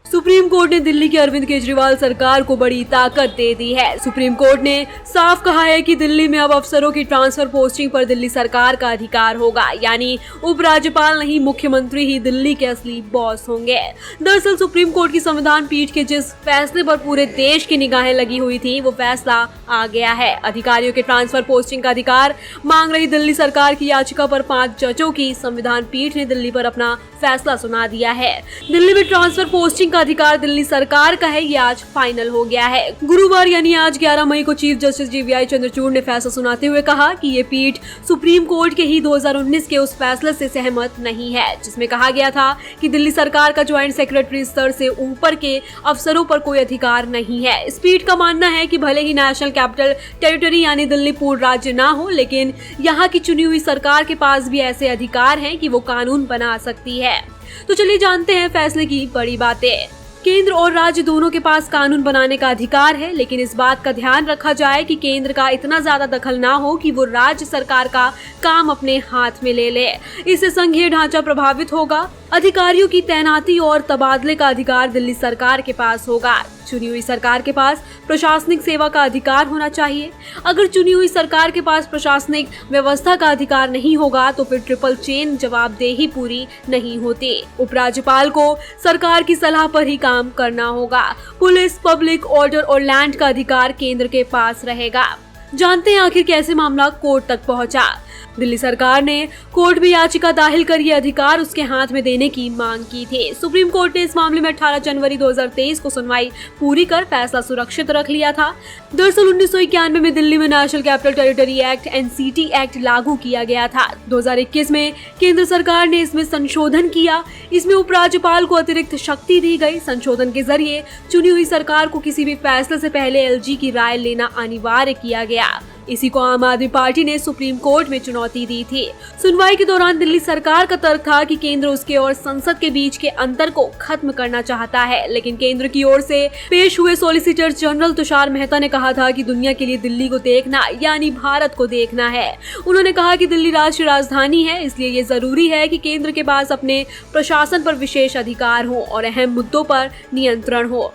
Supreme court ने दिल्ली की अरविंद केजरीवाल सरकार को बड़ी ताकत दे दी है। सुप्रीम कोर्ट ने साफ कहा है कि दिल्ली में अब अफसरों की ट्रांसफर पोस्टिंग पर दिल्ली सरकार का अधिकार होगा, यानी उपराज्यपाल नहीं मुख्यमंत्री ही दिल्ली के असली बॉस होंगे। दरअसल सुप्रीम कोर्ट की संविधान पीठ के जिस फैसले पर पूरे देश की निगाहें लगी हुई थी, वो फैसला आ गया है। अधिकारियों के ट्रांसफर पोस्टिंग का अधिकार मांग रही दिल्ली सरकार की याचिका पर 5 जजों की संविधान पीठ ने दिल्ली पर अपना फैसला सुना दिया है। दिल्ली में ट्रांसफर पोस्टिंग का अधिकार दिल्ली सरकार का है, ये आज फाइनल हो गया है। गुरुवार यानी आज 11 मई को चीफ जस्टिस जीवीआई चंद्रचूड़ ने फैसला सुनाते हुए कहा कि ये पीठ सुप्रीम कोर्ट के ही 2019 के उस फैसले से सहमत नहीं है, जिसमें कहा गया था कि दिल्ली सरकार का ज्वाइंट सेक्रेटरी स्तर से ऊपर के अफसरों पर कोई अधिकार नहीं है। इस पीठ का मानना है कि भले ही नेशनल कैपिटल टेरिटरी यानी दिल्ली पूर्ण राज्य ना हो, लेकिन यहाँ की चुनी हुई सरकार के पास भी ऐसे अधिकार हैं कि वो कानून बना सकती है। तो चलिए जानते हैं फैसले की बड़ी बातें। केंद्र और राज्य दोनों के पास कानून बनाने का अधिकार है, लेकिन इस बात का ध्यान रखा जाए कि केंद्र का इतना ज्यादा दखल ना हो कि वो राज्य सरकार का काम अपने हाथ में ले ले। इससे संघीय ढांचा प्रभावित होगा। अधिकारियों की तैनाती और तबादले का अधिकार दिल्ली सरकार के पास होगा। चुनी हुई सरकार के पास प्रशासनिक सेवा का अधिकार होना चाहिए। अगर चुनी हुई सरकार के पास प्रशासनिक व्यवस्था का अधिकार नहीं होगा तो फिर ट्रिपल चेन जवाबदेही पूरी नहीं होती। उपराज्यपाल को सरकार की सलाह पर ही काम करना होगा। पुलिस, पब्लिक ऑर्डर और लैंड का अधिकार केंद्र के पास रहेगा। जानते हैं आखिर कैसे मामला कोर्ट तक पहुंचा। दिल्ली सरकार ने कोर्ट में याचिका दाखिल कर ये अधिकार उसके हाथ में देने की मांग की थी। सुप्रीम कोर्ट ने इस मामले में 18 जनवरी 2023 को सुनवाई पूरी कर फैसला सुरक्षित रख लिया था। दरअसल 1991 में दिल्ली में national capital territory act NCT act लागू किया गया था। 2021 में केंद्र सरकार ने इसमें संशोधन किया। इसमें उपराज्यपाल को अतिरिक्त शक्ति दी गई। संशोधन के जरिए चुनी हुई सरकार को किसी भी फैसले से पहले एलजी की राय लेना अनिवार्य किया गया। इसी को आम आदमी पार्टी ने सुप्रीम कोर्ट में चुनौती दी थी। सुनवाई के दौरान दिल्ली सरकार का तर्क था कि केंद्र उसके और संसद के बीच के अंतर को खत्म करना चाहता है, लेकिन केंद्र की ओर से पेश हुए सॉलिसिटर जनरल तुषार मेहता ने कहा था कि दुनिया के लिए दिल्ली को देखना यानी भारत को देखना है। उन्होंने कहा कि दिल्ली राष्ट्रीय राजधानी है, इसलिए ये जरूरी है कि केंद्र के पास अपने प्रशासन पर विशेष अधिकार हो और अहम मुद्दों पर नियंत्रण हो।